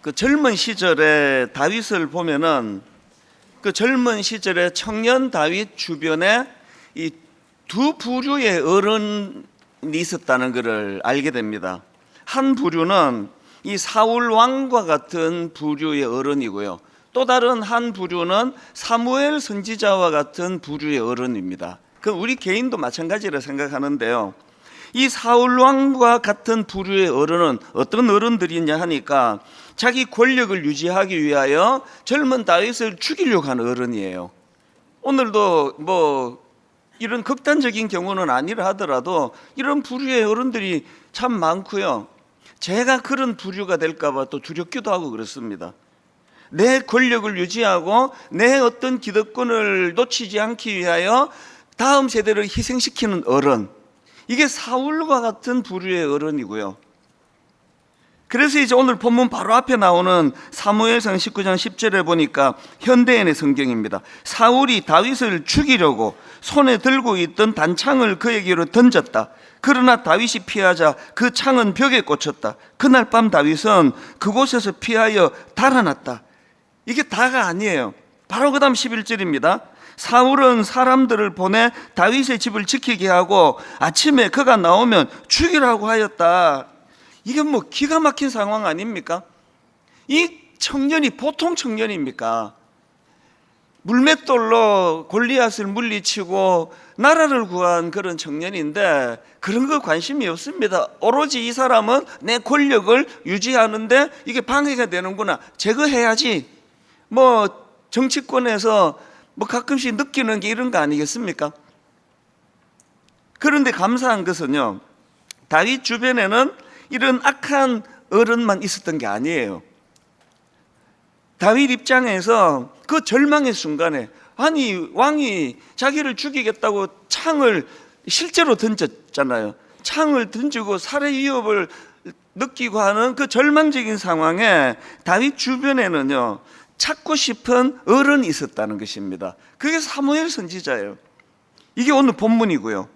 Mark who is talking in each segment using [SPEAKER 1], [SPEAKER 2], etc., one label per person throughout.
[SPEAKER 1] 그 젊은 시절에 다윗을 보면은 그 젊은 시절에 청년 다윗 주변에 이 두 부류의 어른이 있었다는 것을 알게 됩니다. 한 부류는 이 사울 왕과 같은 부류의 어른이고요. 또 다른 한 부류는 사무엘 선지자와 같은 부류의 어른입니다. 그 우리 개인도 마찬가지라 생각하는데요. 이 사울 왕과 같은 부류의 어른은 어떤 어른들이냐 하니까 자기 권력을 유지하기 위하여 젊은 다윗을 죽이려고 하는 어른이에요. 오늘도 뭐 이런 극단적인 경우는 아니라 하더라도 이런 부류의 어른들이 참 많고요. 제가 그런 부류가 될까 봐 또 두렵기도 하고 그렇습니다. 내 권력을 유지하고 내 어떤 기득권을 놓치지 않기 위하여 다음 세대를 희생시키는 어른, 이게 사울과 같은 부류의 어른이고요. 그래서 이제 오늘 본문 바로 앞에 나오는 사무엘상 19장 10절에 보니까 현대인의 성경입니다. 사울이 다윗을 죽이려고 손에 들고 있던 단창을 그에게로 던졌다. 그러나 다윗이 피하자 그 창은 벽에 꽂혔다. 그날 밤 다윗은 그곳에서 피하여 달아났다. 이게 다가 아니에요. 바로 그 다음 11절입니다. 사울은 사람들을 보내 다윗의 집을 지키게 하고 아침에 그가 나오면 죽이라고 하였다. 이게 뭐 기가 막힌 상황 아닙니까? 이 청년이 보통 청년입니까? 물맷돌로 골리앗을 물리치고 나라를 구한 그런 청년인데 그런 거 관심이 없습니다. 오로지 이 사람은 내 권력을 유지하는데 이게 방해가 되는구나, 제거해야지. 뭐 정치권에서 뭐 가끔씩 느끼는 게 이런 거 아니겠습니까? 그런데 감사한 것은요, 다윗 주변에는 이런 악한 어른만 있었던 게 아니에요. 다윗 입장에서 그 절망의 순간에, 아니 왕이 자기를 죽이겠다고 창을 실제로 던졌잖아요. 창을 던지고 살해 위협을 느끼고 하는 그 절망적인 상황에 다윗 주변에는요, 찾고 싶은 어른이 있었다는 것입니다. 그게 사무엘 선지자예요. 이게 오늘 본문이고요.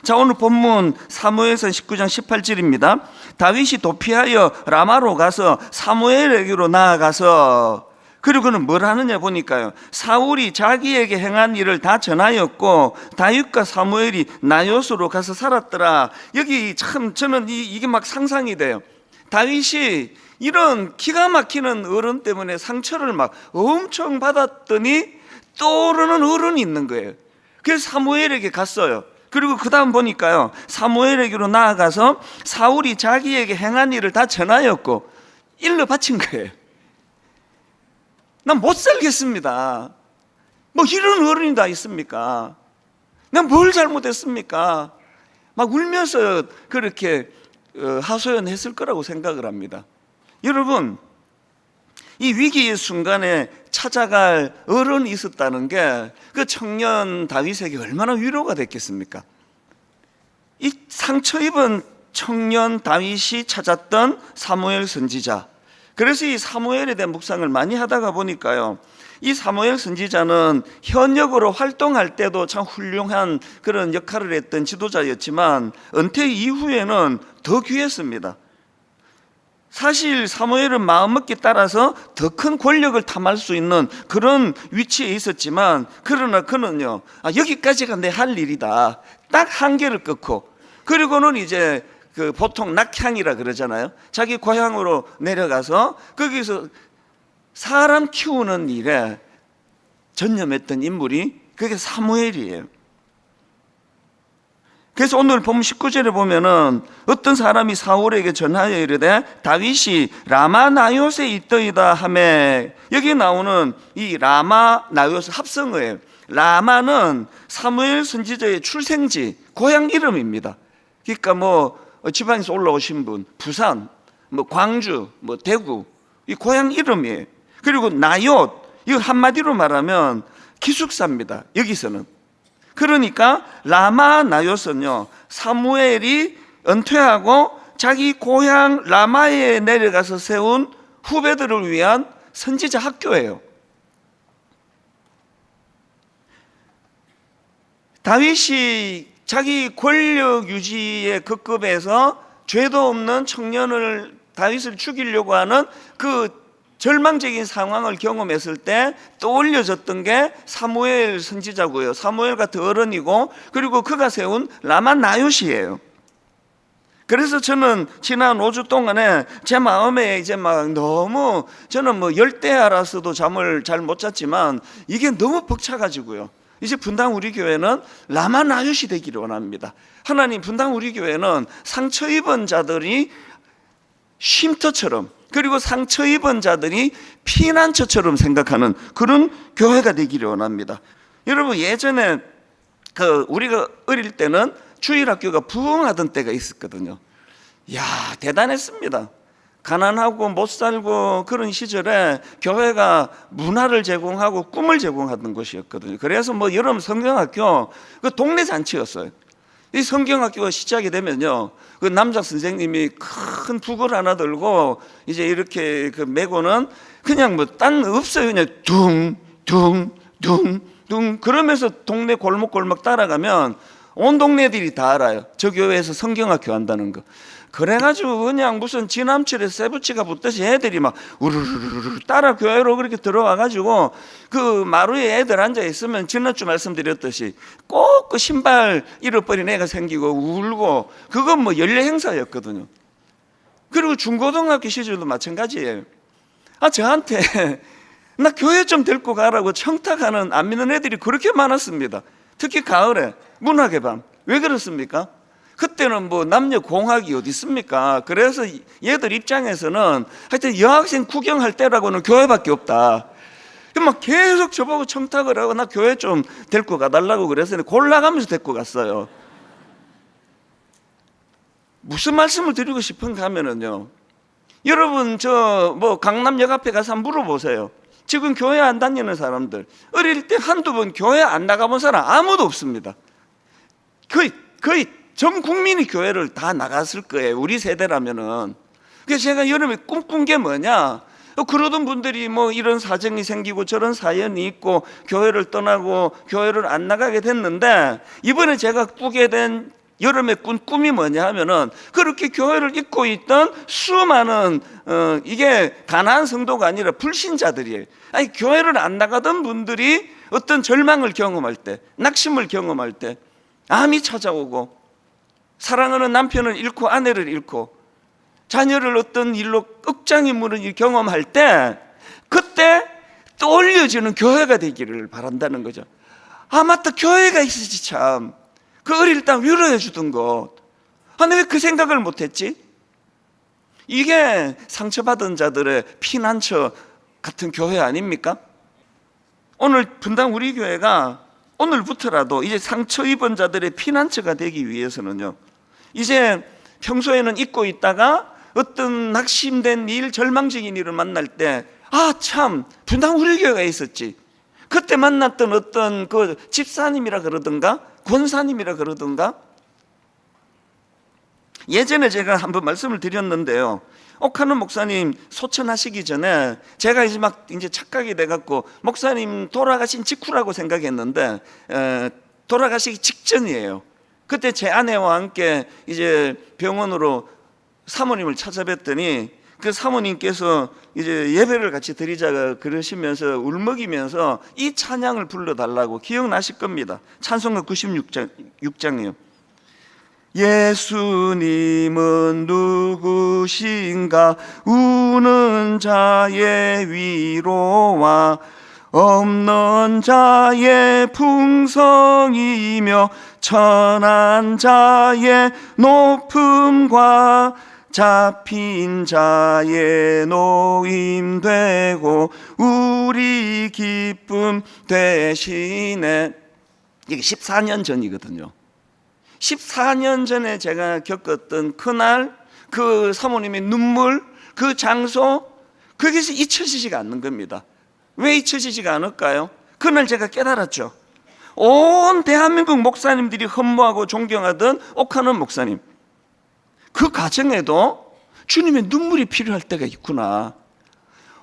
[SPEAKER 1] 자, 오늘 본문 사무엘상 19장 18절입니다. 다윗이 도피하여 라마로 가서 사무엘에게로 나아가서, 그리고 그는 뭘 하느냐 보니까요, 사울이 자기에게 행한 일을 다 전하였고 다윗과 사무엘이 나요스로 가서 살았더라. 여기 참 저는 이게 막 상상이 돼요. 다윗이 이런 기가 막히는 어른 때문에 상처를 막 엄청 받았더니 떠오르는 어른이 있는 거예요. 그래서 사무엘에게 갔어요. 그리고 그 다음 보니까요, 사무엘에게로 나아가서 사울이 자기에게 행한 일을 다 전하였고 일러 바친 거예요. 난 못 살겠습니다. 뭐 이런 어른이 다 있습니까? 난 뭘 잘못했습니까? 막 울면서 그렇게 하소연했을 거라고 생각을 합니다. 여러분, 이 위기의 순간에 찾아갈 어른이 있었다는 게 그 청년 다윗에게 얼마나 위로가 됐겠습니까? 이 상처 입은 청년 다윗이 찾았던 사무엘 선지자, 그래서 이 사무엘에 대한 묵상을 많이 하다가 보니까요, 이 사무엘 선지자는 현역으로 활동할 때도 참 훌륭한 그런 역할을 했던 지도자였지만 은퇴 이후에는 더 귀했습니다. 사실 사무엘은 마음먹기에 따라서 더 큰 권력을 탐할 수 있는 그런 위치에 있었지만, 그러나 그는요, 여기까지가 내 할 일이다, 딱 한계를 끊고, 그리고는 이제 그 보통 낙향이라 그러잖아요. 자기 고향으로 내려가서 거기서 사람 키우는 일에 전념했던 인물이 그게 사무엘이에요. 그래서 오늘 본문 19절에 보면은 어떤 사람이 사울에게 전하여 이르되 다윗이 라마 나요스에 있더이다 하매, 여기 나오는 이 라마 나요스 합성어예요. 라마는 사무엘 선지자의 출생지, 고향 이름입니다. 그러니까 뭐 지방에서 올라오신 분, 부산, 뭐 광주, 뭐 대구, 이 고향 이름이에요. 그리고 나옳, 이거 한마디로 말하면 기숙사입니다. 여기서는. 그러니까 라마 나요스는요, 사무엘이 은퇴하고 자기 고향 라마에 내려가서 세운 후배들을 위한 선지자 학교예요. 다윗이 자기 권력 유지의 급급에서 죄도 없는 청년을 다윗을 죽이려고 하는 그 절망적인 상황을 경험했을 때 떠올려졌던 게 사무엘 선지자고요. 사무엘 같은 어른이고, 그리고 그가 세운 라마 나요시예요. 그래서 저는 지난 5주 동안에 제 마음에 이제 막 너무, 저는 뭐 열대야라서도 잠을 잘 못 잤지만 이게 너무 벅차가지고요. 이제 분당 우리 교회는 라마 나요시 되기를 원합니다. 하나님, 분당 우리 교회는 상처 입은 자들이 쉼터처럼, 그리고 상처 입은 자들이 피난처처럼 생각하는 그런 교회가 되기를 원합니다. 여러분, 예전에 우리가 어릴 때는 주일학교가 부흥하던 때가 있었거든요. 이야, 대단했습니다. 가난하고 못 살고 그런 시절에 교회가 문화를 제공하고 꿈을 제공하던 곳이었거든요. 그래서 뭐 여름 성경학교 그 동네 잔치였어요. 이 성경학교가 시작이 되면요, 그 남자 선생님이 큰 북을 하나 들고 이제 이렇게 그 메고는 그냥 뭐 딴 없어요. 그냥 둥 그러면서 동네 골목골목 따라가면 온 동네들이 다 알아요. 저 교회에서 성경학교 한다는 거. 그래가지고 그냥 무슨 지남철에 세부치가 붙듯이 애들이 막 우르르르르 따라 교회로 그렇게 들어와가지고 그 마루에 애들 앉아 있으면 지난주 말씀드렸듯이 꼭 그 신발 잃어버린 애가 생기고 울고, 그건 뭐 연례 행사였거든요. 그리고 중고등학교 시절도 마찬가지예요. 저한테 나 교회 좀 데리고 가라고 청탁하는 안 믿는 애들이 그렇게 많았습니다. 특히 가을에 문학의 밤. 왜 그렇습니까? 그때는 뭐 남녀 공학이 어디 있습니까? 그래서 얘들 입장에서는 하여튼 여학생 구경할 때라고는 교회밖에 없다. 막 계속 저보고 청탁을 하고 나 교회 좀 데리고 가달라고 그래서 골라가면서 데리고 갔어요. 무슨 말씀을 드리고 싶은가 하면은요, 여러분 저 뭐 강남역 앞에 가서 한번 물어보세요. 지금 교회 안 다니는 사람들, 어릴 때 한두 번 교회 안 나가본 사람 아무도 없습니다. 거의 전 국민이 교회를 다 나갔을 거예요, 우리 세대라면은. 그래서 제가 여름에 꿈꾼 게 뭐냐, 그러던 분들이 뭐 이런 사정이 생기고 저런 사연이 있고 교회를 떠나고 교회를 안 나가게 됐는데, 이번에 제가 꾸게 된 여름에 꾼 꿈이 뭐냐 하면은, 그렇게 교회를 잊고 있던 수많은 이게 가난한 성도가 아니라 불신자들이에요. 아니, 교회를 안 나가던 분들이 어떤 절망을 경험할 때, 낙심을 경험할 때, 암이 찾아오고 사랑하는 남편을 잃고 아내를 잃고 자녀를 어떤 일로 억장이 무는 일 경험할 때, 그때 떠올려지는 교회가 되기를 바란다는 거죠. 맞다, 교회가 있었지 참. 그 어릴 때 위로해 주던 것. 근데 왜 그 생각을 못했지? 이게 상처받은 자들의 피난처 같은 교회 아닙니까? 오늘 분당 우리 교회가 오늘부터라도 이제 상처 입은 자들의 피난처가 되기 위해서는요, 이제 평소에는 잊고 있다가 어떤 낙심된 일, 절망적인 일을 만날 때, 참 분당 우리 교회가 있었지. 그때 만났던 어떤 그 집사님이라 그러던가 권사님이라 그러던가. 예전에 제가 한번 말씀을 드렸는데요, 옥하는 목사님 소천하시기 전에 제가 이제 착각이 돼갖고 목사님 돌아가신 직후라고 생각했는데 돌아가시기 직전이에요. 그때 제 아내와 함께 이제 병원으로 사모님을 찾아뵀더니 그 사모님께서 이제 예배를 같이 드리자가 그러시면서 울먹이면서 이 찬양을 불러달라고, 기억나실 겁니다. 찬송가 96장이요. 예수님은 누구신가, 우는 자의 위로와 없는 자의 풍성이며 천한 자의 높음과 잡힌 자의 노임되고 우리 기쁨 되시네. 이게 14년 전이거든요. 14년 전에 제가 겪었던 그날 그 사모님의 눈물, 그 장소, 그게 잊혀지지가 않는 겁니다. 왜 잊혀지지가 않을까요? 그날 제가 깨달았죠. 온 대한민국 목사님들이 흠모하고 존경하던 옥하는 목사님, 그 과정에도 주님의 눈물이 필요할 때가 있구나.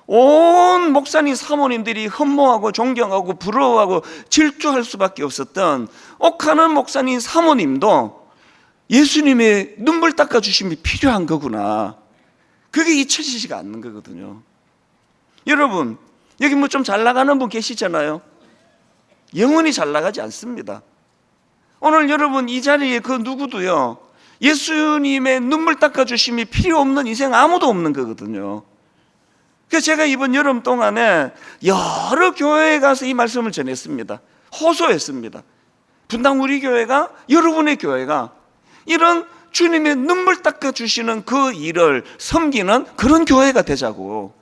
[SPEAKER 1] 온 목사님 사모님들이 흠모하고 존경하고 부러워하고 질투할 수밖에 없었던 옥하는 목사님 사모님도 예수님의 눈물 닦아주심이 필요한 거구나. 그게 잊혀지지가 않는 거거든요. 여러분, 여기 뭐 좀 잘 나가는 분 계시잖아요. 영원히 잘 나가지 않습니다. 오늘 여러분 이 자리에 그 누구도요, 예수님의 눈물 닦아주심이 필요 없는 인생 아무도 없는 거거든요. 그래서 제가 이번 여름 동안에 여러 교회에 가서 이 말씀을 전했습니다. 호소했습니다. 분당 우리 교회가, 여러분의 교회가 이런 주님의 눈물 닦아주시는 그 일을 섬기는 그런 교회가 되자고.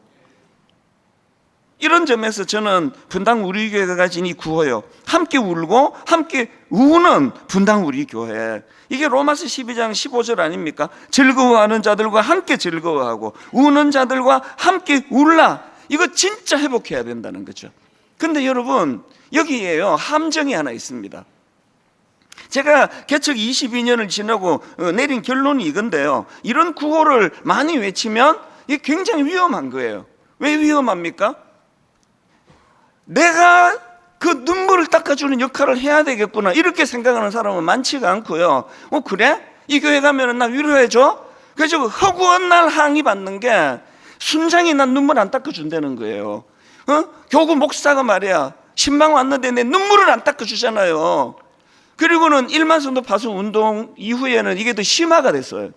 [SPEAKER 1] 이런 점에서 저는 분당 우리 교회가 가진 이 구호요, 함께 울고 함께 우는 분당 우리 교회, 이게 로마서 12장 15절 아닙니까? 즐거워하는 자들과 함께 즐거워하고 우는 자들과 함께 울라. 이거 진짜 회복해야 된다는 거죠. 근데 여러분, 여기에요 함정이 하나 있습니다. 제가 개척 22년을 지나고 내린 결론이 이건데요, 이런 구호를 많이 외치면 이게 굉장히 위험한 거예요. 왜 위험합니까? 내가 그 눈물을 닦아주는 역할을 해야 되겠구나 이렇게 생각하는 사람은 많지가 않고요. 그래? 이 교회 가면 나 위로해줘? 그래서 허구한 날 항의받는 게 순장이 난 눈물 안 닦아준다는 거예요. 교구 목사가 말이야, 신방 왔는데 내 눈물을 안 닦아주잖아요. 그리고는 일만성도 파송 운동 이후에는 이게 더 심화가 됐어요.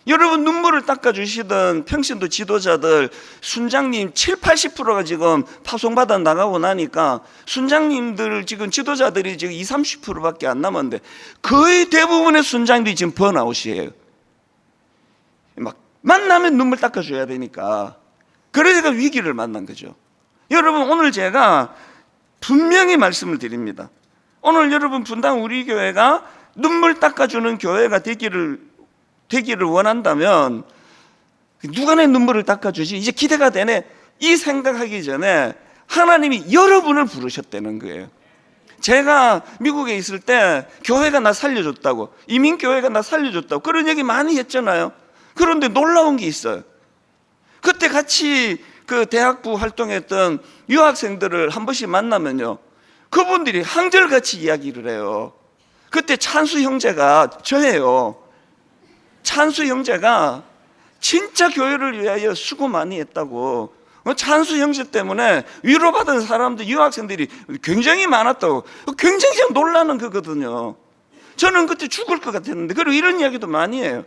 [SPEAKER 1] 여러분, 눈물을 닦아주시던 평신도 지도자들 순장님 70-80%가 지금 파송받아 나가고 나니까 순장님들 지금 지도자들이 지금 20-30%밖에 안 남았는데 거의 대부분의 순장들이 지금 번아웃이에요. 막 만나면 눈물 닦아줘야 되니까. 그래서 제가 위기를 만난 거죠. 여러분, 오늘 제가 분명히 말씀을 드립니다. 오늘 여러분 분당 우리 교회가 눈물 닦아주는 교회가 되기를 원한다면 누가 내 눈물을 닦아주지? 이제 기대가 되네. 이 생각하기 전에 하나님이 여러분을 부르셨다는 거예요. 제가 미국에 있을 때 교회가 나 살려줬다고, 이민교회가 나 살려줬다고 그런 얘기 많이 했잖아요. 그런데 놀라운 게 있어요. 그때 같이 그 대학부 활동했던 유학생들을 한 번씩 만나면요, 그분들이 한결같이 이야기를 해요. 그때 찬수 형제가 저예요. 찬수 형제가 진짜 교회를 위하여 수고 많이 했다고, 찬수 형제 때문에 위로받은 사람들, 유학생들이 굉장히 많았다고, 굉장히 놀라는 거거든요. 저는 그때 죽을 것 같았는데, 그리고 이런 이야기도 많이 해요.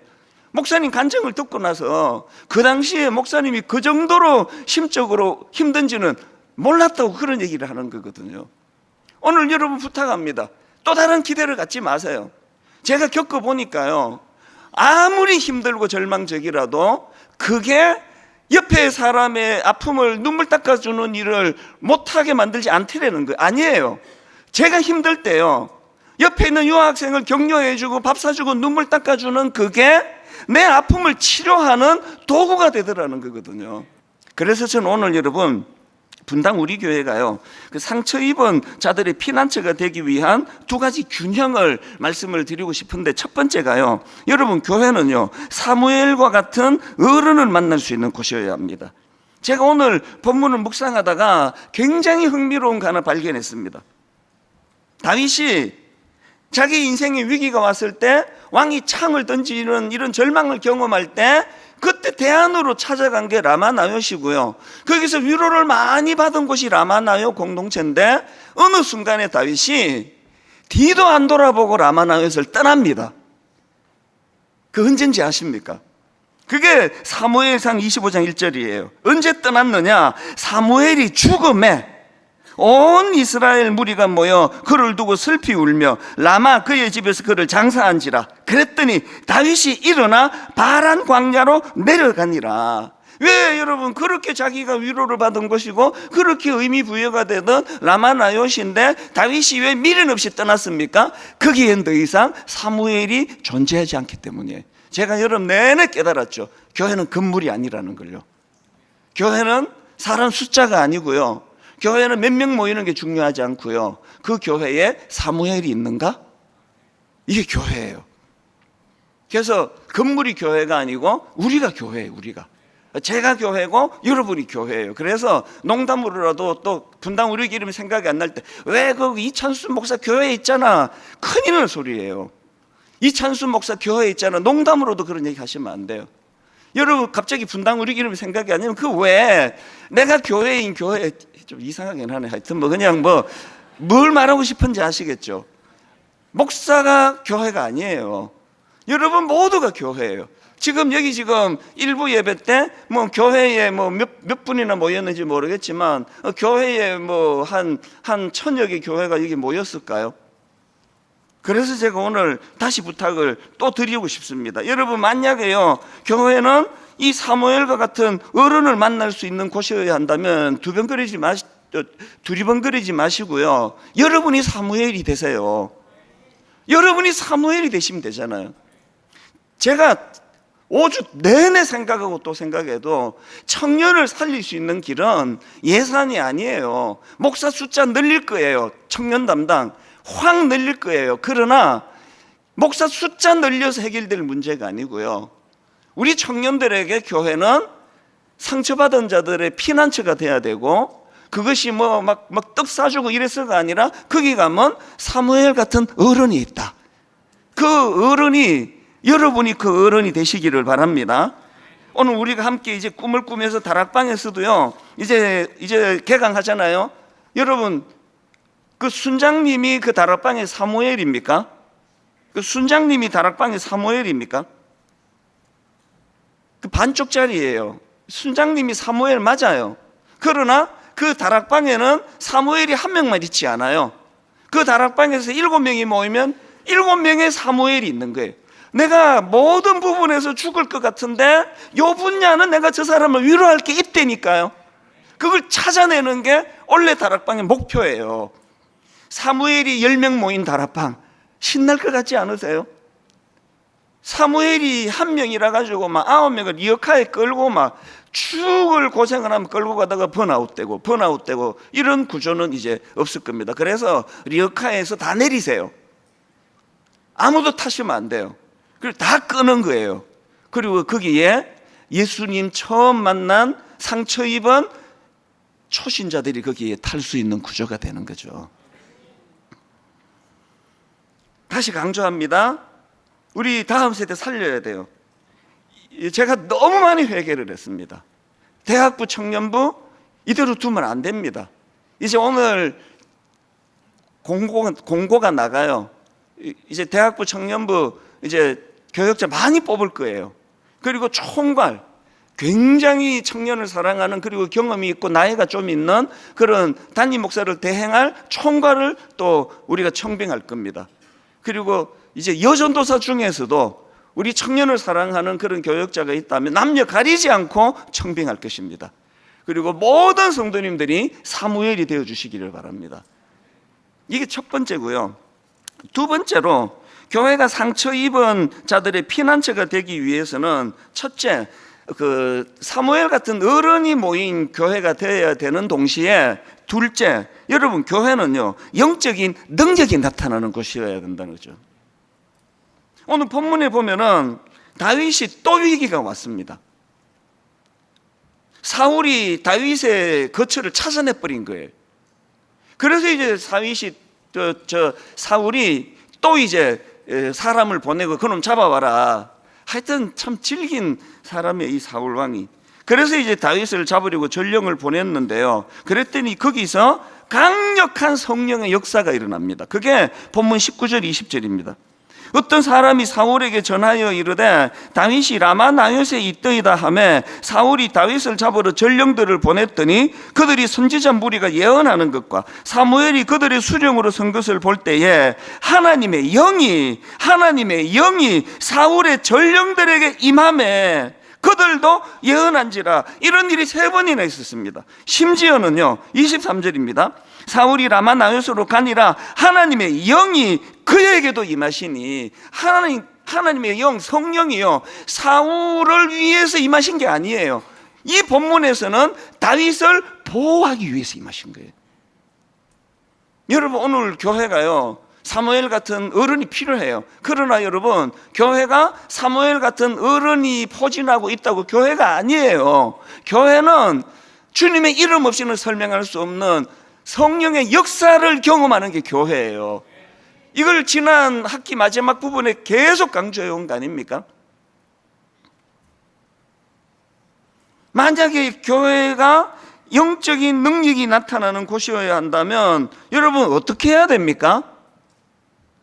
[SPEAKER 1] 목사님 간증을 듣고 나서 그 당시에 목사님이 그 정도로 심적으로 힘든지는 몰랐다고 그런 얘기를 하는 거거든요. 오늘 여러분 부탁합니다. 또 다른 기대를 갖지 마세요. 제가 겪어보니까요, 아무리 힘들고 절망적이라도 그게 옆에 사람의 아픔을 눈물 닦아주는 일을 못하게 만들지 않더라는 거예요. 아니에요. 제가 힘들 때요, 옆에 있는 유학생을 격려해주고 밥 사주고 눈물 닦아주는 그게 내 아픔을 치료하는 도구가 되더라는 거거든요. 그래서 저는 오늘 여러분 분당 우리 교회가요, 그 상처 입은 자들의 피난처가 되기 위한 두 가지 균형을 말씀을 드리고 싶은데, 첫 번째가요, 여러분 교회는요 사무엘과 같은 어른을 만날 수 있는 곳이어야 합니다. 제가 오늘 본문을 묵상하다가 굉장히 흥미로운 거 하나 발견했습니다. 다윗이 자기 인생의 위기가 왔을 때, 왕이 창을 던지는 이런 절망을 경험할 때 그때 대안으로 찾아간 게 라마나요시고요, 거기서 위로를 많이 받은 곳이 라마나요 공동체인데, 어느 순간에 다윗이 뒤도 안 돌아보고 라마나요를 떠납니다. 그 언제인지 아십니까? 그게 사무엘상 25장 1절이에요. 언제 떠났느냐? 사무엘이 죽음에 온 이스라엘 무리가 모여 그를 두고 슬피 울며 라마 그의 집에서 그를 장사한지라. 그랬더니 다윗이 일어나 바란 광야로 내려가니라. 왜 여러분, 그렇게 자기가 위로를 받은 것이고 그렇게 의미 부여가 되던 라마나요시인데 다윗이 왜 미련 없이 떠났습니까? 거기엔 더 이상 사무엘이 존재하지 않기 때문이에요. 제가 여름 내내 깨달았죠. 교회는 건물이 아니라는 걸요. 교회는 사람 숫자가 아니고요, 교회는 몇 명 모이는 게 중요하지 않고요, 그 교회에 사무엘이 있는가? 이게 교회예요. 그래서 건물이 교회가 아니고 우리가 교회예요. 우리가, 제가 교회고 여러분이 교회예요. 그래서 농담으로라도 또 분당 우리 이름이 생각이 안 날 때, 왜 그 이찬수 목사 교회에 있잖아, 큰일 날 소리예요. 이찬수 목사 교회에 있잖아, 농담으로도 그런 얘기 하시면 안 돼요. 여러분 갑자기 분당 우리 이름이 생각이 안 나면 그 왜 내가 교회인 교회 좀 이상하긴 하네. 하여튼 뭐 그냥 뭐 뭘 말하고 싶은지 아시겠죠? 목사가 교회가 아니에요. 여러분 모두가 교회예요. 지금 여기 지금 일부 예배 때 뭐 교회에 뭐 몇 분이나 모였는지 모르겠지만 교회에 뭐 한 1000여 개 교회가 여기 모였을까요? 그래서 제가 오늘 다시 부탁을 또 드리고 싶습니다. 여러분 만약에요 교회는 이 사무엘과 같은 어른을 만날 수 있는 곳이어야 한다면 두리번거리지 마시고요. 여러분이 사무엘이 되세요. 여러분이 사무엘이 되시면 되잖아요. 제가 5주 내내 생각하고 또 생각해도 청년을 살릴 수 있는 길은 예산이 아니에요. 목사 숫자 늘릴 거예요. 청년 담당 확 늘릴 거예요. 그러나 목사 숫자 늘려서 해결될 문제가 아니고요. 우리 청년들에게 교회는 상처받은 자들의 피난처가 돼야 되고, 그것이 뭐 막 떡 싸주고 이래서가 아니라 거기 가면 사무엘 같은 어른이 있다. 그 어른이, 여러분이 그 어른이 되시기를 바랍니다. 오늘 우리가 함께 이제 꿈을 꾸면서 다락방에서도요 이제 개강하잖아요. 여러분 그 순장님이 그 다락방의 사무엘입니까? 그 순장님이 다락방의 사무엘입니까? 그 반쪽짜리예요. 순장님이 사무엘 맞아요. 그러나 그 다락방에는 사무엘이 한 명만 있지 않아요. 그 다락방에서 7명이 모이면 7명의 사무엘이 있는 거예요. 내가 모든 부분에서 죽을 것 같은데 요 분야는 내가 저 사람을 위로할 게 있다니까요. 그걸 찾아내는 게 원래 다락방의 목표예요. 사무엘이 10명 모인 다락방 신날 것 같지 않으세요? 사무엘이 1명이라 가지고 막 9명을 리어카에 끌고 막 죽을 고생을 하면 끌고 가다가 번아웃되고 이런 구조는 이제 없을 겁니다. 그래서 리어카에서 다 내리세요. 아무도 타시면 안 돼요. 그리고 다 끄는 거예요. 그리고 거기에 예수님 처음 만난 상처 입은 초신자들이 거기에 탈 수 있는 구조가 되는 거죠. 다시 강조합니다. 우리 다음 세대 살려야 돼요. 제가 너무 많이 회개를 했습니다. 대학부 청년부 이대로 두면 안 됩니다. 이제 오늘 공고가 나가요. 이제 대학부 청년부 이제 교역자 많이 뽑을 거예요. 그리고 총괄, 굉장히 청년을 사랑하는, 그리고 경험이 있고 나이가 좀 있는 그런 담임 목사를 대행할 총괄을 또 우리가 청빙할 겁니다. 그리고 이제 여전도사 중에서도 우리 청년을 사랑하는 그런 교역자가 있다면 남녀 가리지 않고 청빙할 것입니다. 그리고 모든 성도님들이 사무엘이 되어 주시기를 바랍니다. 이게 첫 번째고요. 두 번째로 교회가 상처 입은 자들의 피난처가 되기 위해서는 첫째, 그 사무엘 같은 어른이 모인 교회가 되어야 되는 동시에 둘째, 여러분 교회는요 영적인 능력이 나타나는 곳이어야 된다는 거죠. 오늘 본문에 보면은 다윗이 또 위기가 왔습니다. 사울이 다윗의 거처를 찾아내 버린 거예요. 그래서 이제 사울이 또 이제 사람을 보내고 그놈 잡아와라. 하여튼 참 질긴 사람이에요, 이 사울 왕이. 그래서 이제 다윗을 잡으려고 전령을 보냈는데요. 그랬더니 거기서 강력한 성령의 역사가 일어납니다. 그게 본문 19절 20절입니다. 어떤 사람이 사울에게 전하여 이르되 다윗이 라마 나요스에 있더이다 하매 사울이 다윗을 잡으러 전령들을 보냈더니 그들이 선지자 무리가 예언하는 것과 사무엘이 그들의 수령으로 선 것을 볼 때에 하나님의 영이 사울의 전령들에게 임하매 그들도 예언한지라. 이런 일이 3번이나 있었습니다. 심지어는요 23절입니다. 사울이 라마 나요스로 가니라 하나님의 영이 그에게도 임하시니. 하나님의 영, 성령이요 사울을 위해서 임하신 게 아니에요. 이 본문에서는 다윗을 보호하기 위해서 임하신 거예요. 여러분 오늘 교회가요 사무엘 같은 어른이 필요해요. 그러나 여러분 교회가 사무엘 같은 어른이 포진하고 있다고 교회가 아니에요. 교회는 주님의 이름 없이는 설명할 수 없는 성령의 역사를 경험하는 게 교회예요. 이걸 지난 학기 마지막 부분에 계속 강조해 온 거 아닙니까? 만약에 교회가 영적인 능력이 나타나는 곳이어야 한다면 여러분 어떻게 해야 됩니까?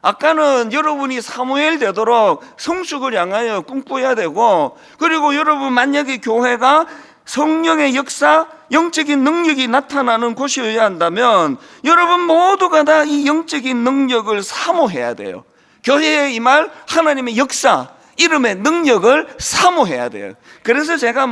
[SPEAKER 1] 아까는 여러분이 사무엘 되도록 성숙을 향하여 꿈꿔야 되고, 그리고 여러분 만약에 교회가 성령의 역사, 영적인 능력이 나타나는 곳이어야 한다면 여러분 모두가 다 이 영적인 능력을 사모해야 돼요. 교회에 임할 하나님의 역사, 이름의 능력을 사모해야 돼요. 그래서 제가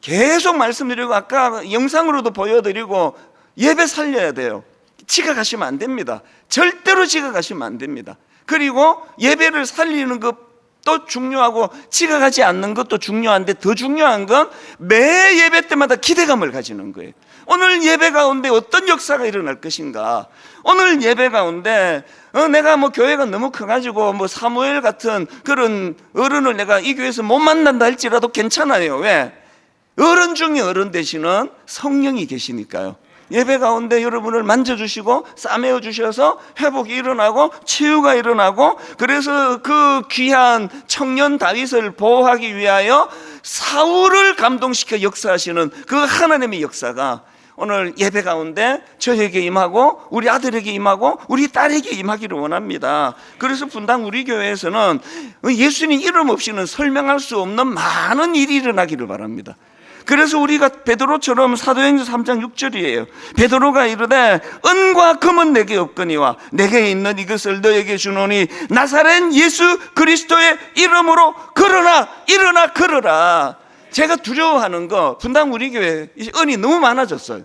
[SPEAKER 1] 계속 말씀드리고 아까 영상으로도 보여드리고 예배 살려야 돼요. 지각하시면 안 됩니다. 절대로 지각하시면 안 됩니다. 그리고 예배를 살리는 것도 중요하고 지각하지 않는 것도 중요한데, 더 중요한 건 매 예배 때마다 기대감을 가지는 거예요. 오늘 예배 가운데 어떤 역사가 일어날 것인가. 오늘 예배 가운데 내가 교회가 너무 커가지고 사무엘 같은 그런 어른을 내가 이 교회에서 못 만난다 할지라도 괜찮아요. 왜? 어른 중에 어른 되시는 성령이 계시니까요. 예배 가운데 여러분을 만져주시고 싸매어 주셔서 회복이 일어나고 치유가 일어나고, 그래서 그 귀한 청년 다윗을 보호하기 위하여 사울을 감동시켜 역사하시는 그 하나님의 역사가 오늘 예배 가운데 저에게 임하고 우리 아들에게 임하고 우리 딸에게 임하기를 원합니다. 그래서 분당 우리 교회에서는 예수님 이름 없이는 설명할 수 없는 많은 일이 일어나기를 바랍니다. 그래서 우리가 베드로처럼 사도행전 3장 6절이에요. 베드로가 이르되 은과 금은 내게 없거니와 내게 있는 이것을 너에게 주노니 나사렛 예수 그리스도의 이름으로 일어나 걸어라. 제가 두려워하는 거, 분당 우리 교회 은이 너무 많아졌어요.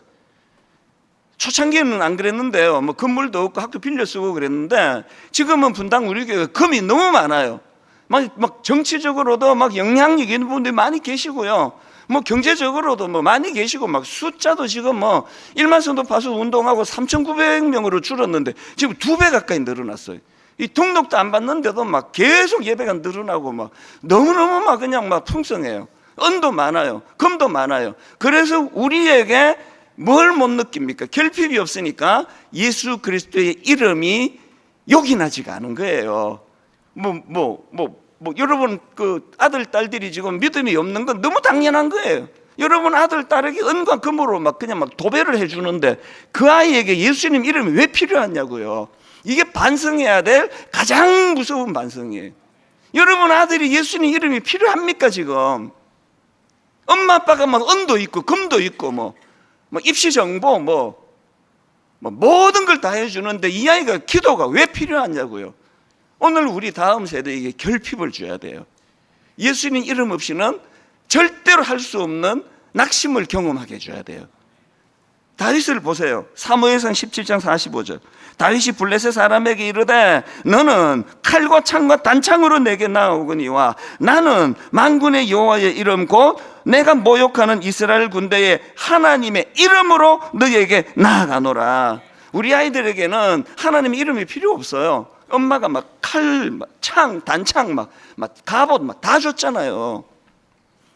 [SPEAKER 1] 초창기에는 안 그랬는데요. 건물도 없고 학교 빌려 쓰고 그랬는데 지금은 분당 우리 교회 금이 너무 많아요. 막 정치적으로도 영향력 있는 분들이 많이 계시고요. 경제적으로도 많이 계시고, 숫자도 지금 1만 성도 파수 운동하고 3,900명으로 줄었는데 지금 2배 가까이 늘어났어요. 이 등록도 안 받는데도 계속 예배가 늘어나고 너무너무 그냥 풍성해요. 은도 많아요. 금도 많아요. 그래서 우리에게 뭘 못 느낍니까? 결핍이 없으니까 예수 그리스도의 이름이 욕이 나지가 않은 거예요. 여러분 그 아들 딸들이 지금 믿음이 없는 건 너무 당연한 거예요. 여러분 아들 딸에게 은과 금으로 그냥 도배를 해주는데 그 아이에게 예수님 이름이 왜 필요하냐고요. 이게 반성해야 될 가장 무서운 반성이에요. 여러분 아들이 예수님 이름이 필요합니까? 지금 엄마 아빠가 은도 있고 금도 있고 입시 정보 모든 걸 다 해주는데 이 아이가 기도가 왜 필요하냐고요. 오늘 우리 다음 세대에게 결핍을 줘야 돼요. 예수님 이름 없이는 절대로 할 수 없는 낙심을 경험하게 해줘야 돼요. 다윗을 보세요. 사무엘상 17장 45절. 다윗이 블레셋 사람에게 이르되 너는 칼과 창과 단창으로 내게 나오거니와 나는 만군의 여호와의 이름 곧 내가 모욕하는 이스라엘 군대의 하나님의 이름으로 너에게 나아가노라. 우리 아이들에게는 하나님의 이름이 필요 없어요. 엄마가 칼, 창, 단창, 갑옷 다 줬잖아요.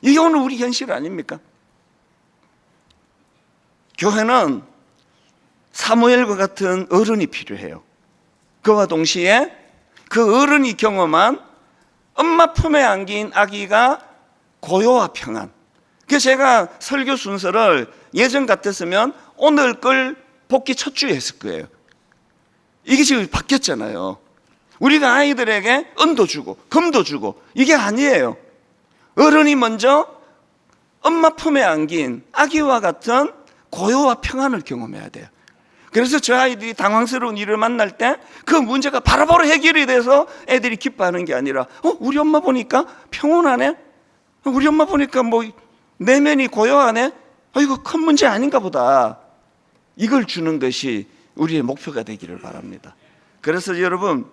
[SPEAKER 1] 이게 오늘 우리 현실 아닙니까? 교회는 사무엘과 같은 어른이 필요해요. 그와 동시에 그 어른이 경험한 엄마 품에 안긴 아기가 고요와 평안. 그래서 제가 설교 순서를 예전 같았으면 오늘 걸 복귀 첫 주에 했을 거예요. 이게 지금 바뀌었잖아요. 우리가 아이들에게 은도 주고 금도 주고 이게 아니에요. 어른이 먼저 엄마 품에 안긴 아기와 같은 고요와 평안을 경험해야 돼요. 그래서 저 아이들이 당황스러운 일을 만날 때 그 문제가 바로바로 해결이 돼서 애들이 기뻐하는 게 아니라 우리 엄마 보니까 평온하네, 우리 엄마 보니까 내면이 고요하네, 이거 큰 문제 아닌가 보다. 이걸 주는 것이 우리의 목표가 되기를 바랍니다. 그래서 여러분,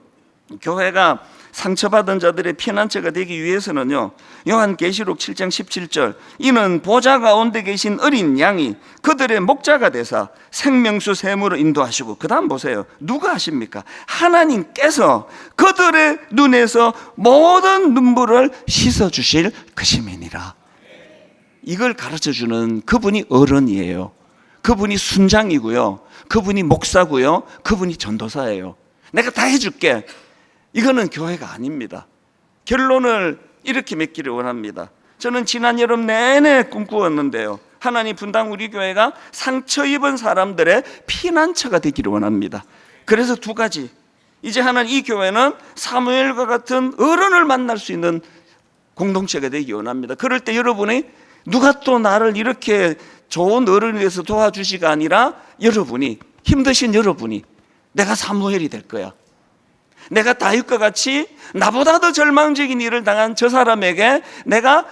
[SPEAKER 1] 교회가 상처받은 자들의 피난처가 되기 위해서는요, 요한계시록 7장 17절 이는 보좌 가운데 계신 어린 양이 그들의 목자가 되사 생명수 샘으로 인도하시고, 그 다음 보세요. 누가 하십니까? 하나님께서 그들의 눈에서 모든 눈물을 씻어주실 것임이니라. 이걸 가르쳐주는 그분이 어른이에요. 그분이 순장이고요, 그분이 목사고요, 그분이 전도사예요. 내가 다 해줄게. 이거는 교회가 아닙니다. 결론을 이렇게 맺기를 원합니다. 저는 지난 여름 내내 꿈꾸었는데요, 하나님 분당 우리 교회가 상처 입은 사람들의 피난처가 되기를 원합니다. 그래서 두 가지, 이제 하나님 이 교회는 사무엘과 같은 어른을 만날 수 있는 공동체가 되기 원합니다. 그럴 때 여러분이 누가 또 나를 이렇게 좋은 어른이 돼서 도와주시가 아니라 여러분이, 힘드신 여러분이 내가 사무엘이 될 거야. 내가 다윗과 같이 나보다 더 절망적인 일을 당한 저 사람에게 내가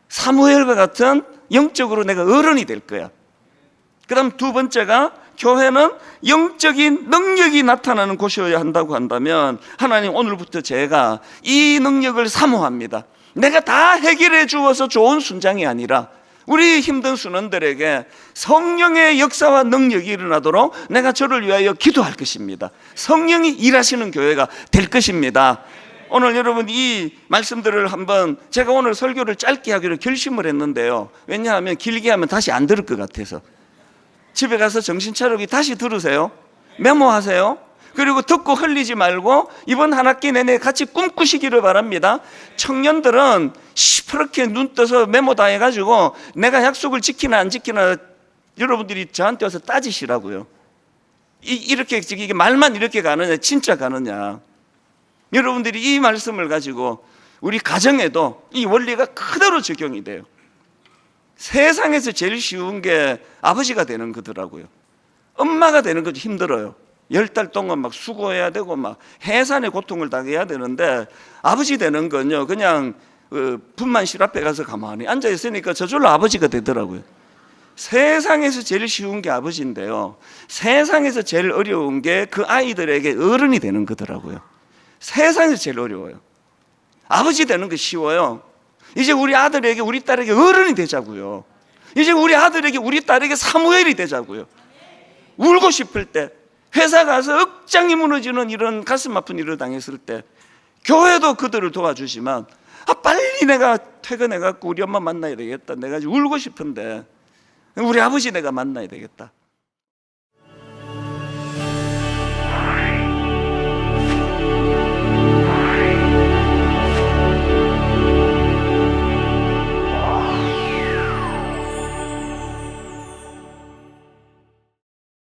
[SPEAKER 1] 사무엘과 같은 영적으로 내가 어른이 될 거야. 그 다음 두 번째가, 교회는 영적인 능력이 나타나는 곳이어야 한다고 한다면 하나님 오늘부터 제가 이 능력을 사모합니다. 내가 다 해결해 주어서 좋은 순장이 아니라 우리 힘든 순원들에게 성령의 역사와 능력이 일어나도록 내가 저를 위하여 기도할 것입니다. 성령이 일하시는 교회가 될 것입니다. 오늘 여러분 이 말씀들을 한번, 제가 오늘 설교를 짧게 하기로 결심을 했는데요, 왜냐하면 길게 하면 다시 안 들을 것 같아서 집에 가서 정신 차리고 다시 들으세요. 메모하세요. 그리고 듣고 흘리지 말고 이번 한 학기 내내 같이 꿈꾸시기를 바랍니다. 청년들은 시퍼렇게 눈 떠서 메모 다 해가지고 내가 약속을 지키나 안 지키나 여러분들이 저한테 와서 따지시라고요. 이렇게 이게 말만 이렇게 가느냐 진짜 가느냐. 여러분들이 이 말씀을 가지고 우리 가정에도 이 원리가 그대로 적용이 돼요. 세상에서 제일 쉬운 게 아버지가 되는 거더라고요. 엄마가 되는 것도 힘들어요. 10달 동안 막 수고해야 되고 막 해산의 고통을 당해야 되는데, 아버지 되는 건요 그냥 분만실 앞에 가서 가만히 앉아 있으니까 저절로 아버지가 되더라고요. 세상에서 제일 쉬운 게 아버지인데요, 세상에서 제일 어려운 게 그 아이들에게 어른이 되는 거더라고요. 세상에서 제일 어려워요. 아버지 되는 거 쉬워요. 이제 우리 아들에게 우리 딸에게 어른이 되자고요. 이제 우리 아들에게 우리 딸에게 사무엘이 되자고요. 울고 싶을 때, 회사 가서 억장이 무너지는 이런 가슴 아픈 일을 당했을 때 교회도 그들을 도와주지만, 빨리 내가 퇴근해갖고 우리 엄마 만나야 되겠다, 내가 울고 싶은데 우리 아버지 내가 만나야 되겠다.